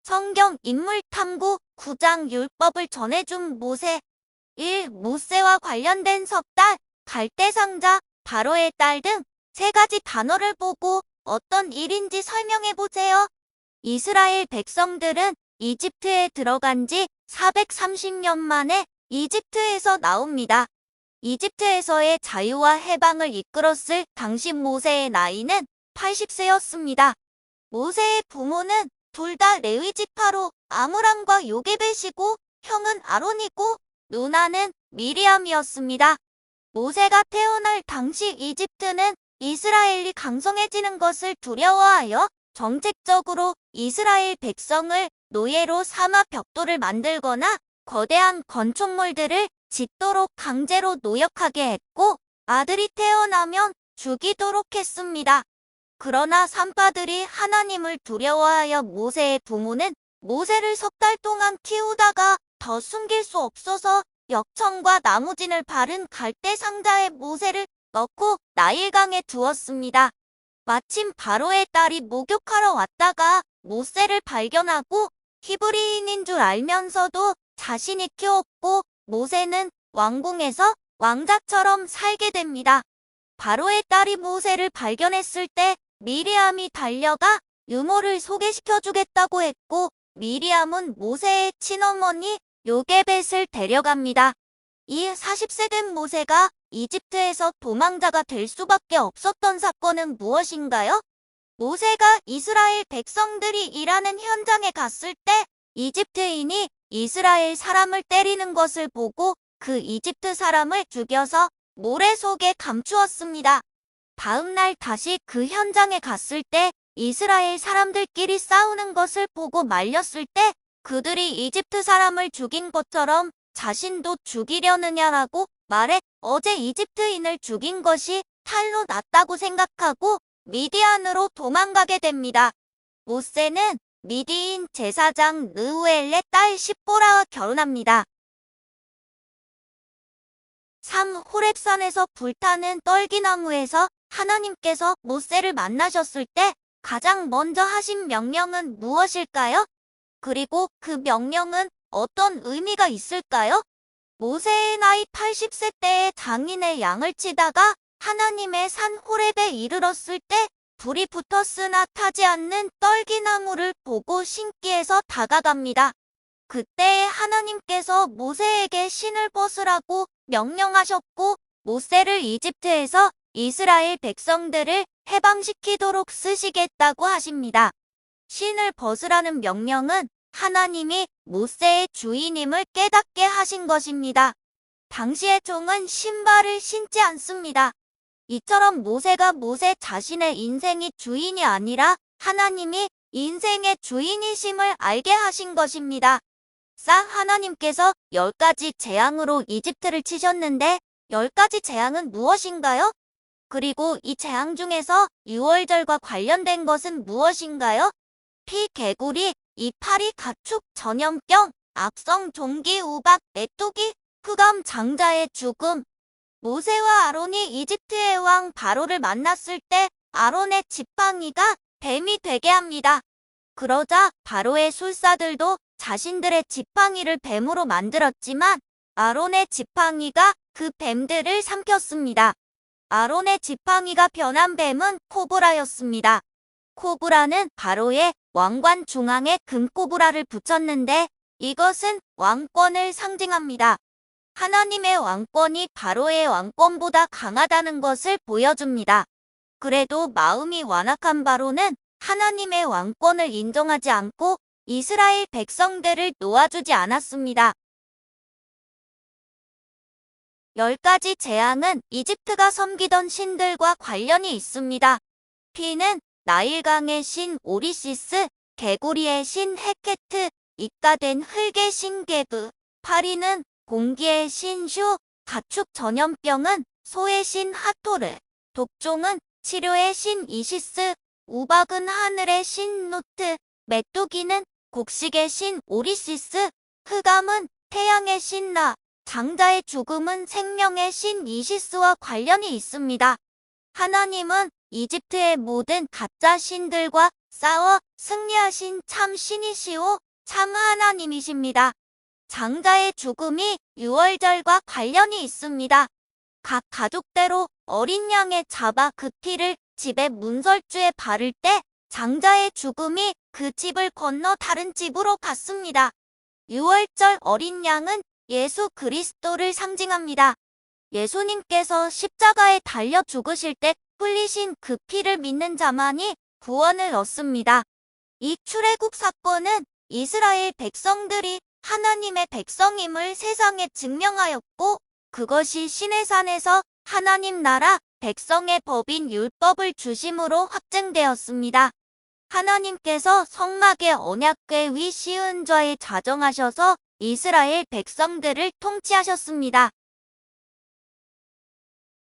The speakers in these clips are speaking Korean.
성경 인물 탐구 9장 율법을 전해준 모세. 1. 모세와 관련된 석달, 갈대상자, 바로의 딸 등 세 가지 단어를 보고 어떤 일인지 설명해보세요. 이스라엘 백성들은 이집트에 들어간 지 430년 만에 이집트에서 나옵니다. 이집트에서의 자유와 해방을 이끌었을 당시 모세의 나이는 80세였습니다. 모세의 부모는 둘 다 레위 지파로 아므람과 요게벳이고 형은 아론이고 누나는 미리암이었습니다. 모세가 태어날 당시 이집트는 이스라엘이 강성해지는 것을 두려워하여 정책적으로 이스라엘 백성을 노예로 삼아 벽돌을 만들거나 거대한 건축물들을 짓도록 강제로 노역하게 했고 아들이 태어나면 죽이도록 했습니다. 그러나 산파들이 하나님을 두려워하여 모세의 부모는 모세를 석 달 동안 키우다가 더 숨길 수 없어서 역청과 나무진을 바른 갈대 상자에 모세를 넣고 나일강에 두었습니다. 마침 바로의 딸이 목욕하러 왔다가 모세를 발견하고 히브리인인 줄 알면서도 자신이 키웠고 모세는 왕궁에서 왕자처럼 살게 됩니다. 바로의 딸이 모세를 발견했을 때 미리암이 달려가 유모를 소개시켜주겠다고 했고 미리암은 모세의 친어머니 요게벳을 데려갑니다. 이 40세 된 모세가 이집트에서 도망자가 될 수밖에 없었던 사건은 무엇인가요? 모세가 이스라엘 백성들이 일하는 현장에 갔을 때 이집트인이 이스라엘 사람을 때리는 것을 보고 그 이집트 사람을 죽여서 모래 속에 감추었습니다. 다음 날 다시 그 현장에 갔을 때 이스라엘 사람들끼리 싸우는 것을 보고 말렸을 때 그들이 이집트 사람을 죽인 것처럼 자신도 죽이려느냐라고 말해 어제 이집트인을 죽인 것이 탈로 났다고 생각하고 미디안으로 도망가게 됩니다. 모세는 미디인 제사장 르우엘의 딸 십보라와 결혼합니다. 3. 호렙산에서 불타는 떨기나무에서 하나님께서 모세를 만나셨을 때 가장 먼저 하신 명령은 무엇일까요? 그리고 그 명령은 어떤 의미가 있을까요? 모세의 나이 80세 때에 장인의 양을 치다가 하나님의 산 호렙에 이르렀을 때 불이 붙었으나 타지 않는 떨기나무를 보고 신기해서 다가갑니다. 그때에 하나님께서 모세에게 신을 벗으라고 명령하셨고 모세를 이집트에서 이스라엘 백성들을 해방시키도록 쓰시겠다고 하십니다. 신을 벗으라는 명령은 하나님이 모세의 주인임을 깨닫게 하신 것입니다. 당시의 종은 신발을 신지 않습니다. 이처럼 모세가 모세 자신의 인생이 주인이 아니라 하나님이 인생의 주인이심을 알게 하신 것입니다. 하나님께서 10가지 재앙으로 이집트를 치셨는데 10가지 재앙은 무엇인가요? 그리고 이 재앙 중에서 유월절과 관련된 것은 무엇인가요? 피, 개구리, 이파리, 가축, 전염병, 악성, 종기, 우박, 메뚜기, 흑암, 장자의 죽음. 모세와 아론이 이집트의 왕 바로를 만났을 때 아론의 지팡이가 뱀이 되게 합니다. 그러자 바로의 술사들도 자신들의 지팡이를 뱀으로 만들었지만 아론의 지팡이가 그 뱀들을 삼켰습니다. 아론의 지팡이가 변한 뱀은 코브라였습니다. 코브라는 바로의 왕관 중앙에 금코브라를 붙였는데 이것은 왕권을 상징합니다. 하나님의 왕권이 바로의 왕권보다 강하다는 것을 보여줍니다. 그래도 마음이 완악한 바로는 하나님의 왕권을 인정하지 않고 이스라엘 백성들을 놓아주지 않았습니다. 10가지 재앙은 이집트가 섬기던 신들과 관련이 있습니다. 피는 나일강의 신 오리시스, 개구리의 신 헤케트, 입가된 흙의 신 게브, 파리는 공기의 신 슈, 가축 전염병은 소의 신 하토르, 독종은 치료의 신 이시스, 우박은 하늘의 신 노트, 메뚜기는 곡식의 신 오리시스, 흑암은 태양의 신 라, 장자의 죽음은 생명의 신 이시스와 관련이 있습니다. 하나님은 이집트의 모든 가짜 신들과 싸워 승리하신 참 신이시오 참 하나님이십니다. 장자의 죽음이 유월절과 관련이 있습니다. 각 가족대로 어린 양을 잡아 그 피를 집의 문설주에 바를 때 장자의 죽음이 그 집을 건너 다른 집으로 갔습니다. 유월절 어린 양은 예수 그리스도를 상징합니다. 예수님께서 십자가에 달려 죽으실 때 흘리신 그 피를 믿는 자만이 구원을 얻습니다. 이 출애굽 사건은 이스라엘 백성들이 하나님의 백성임을 세상에 증명하였고, 그것이 시내산에서 하나님 나라 백성의 법인 율법을 주심으로 확증되었습니다. 하나님께서 성막의 언약궤 위 씌운 좌에 자정하셔서 이스라엘 백성들을 통치하셨습니다.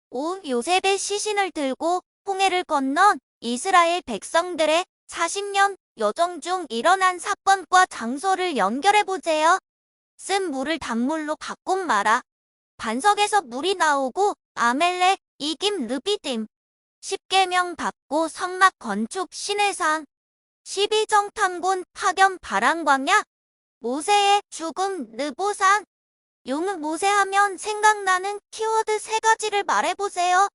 5. 요셉의 시신을 들고 홍해를 건넌 이스라엘 백성들의 40년 여정 중 일어난 사건과 장소를 연결해보세요. 쓴 물을 단물로 바꾼 마라. 반석에서 물이 나오고 아멜렉, 이김, 르비딤. 십계명 받고 성막 건축 시내산. 12정탐군 파견 바람광야. 모세의 죽음 느보산. 용은 모세하면 생각나는 키워드 3가지를 말해보세요.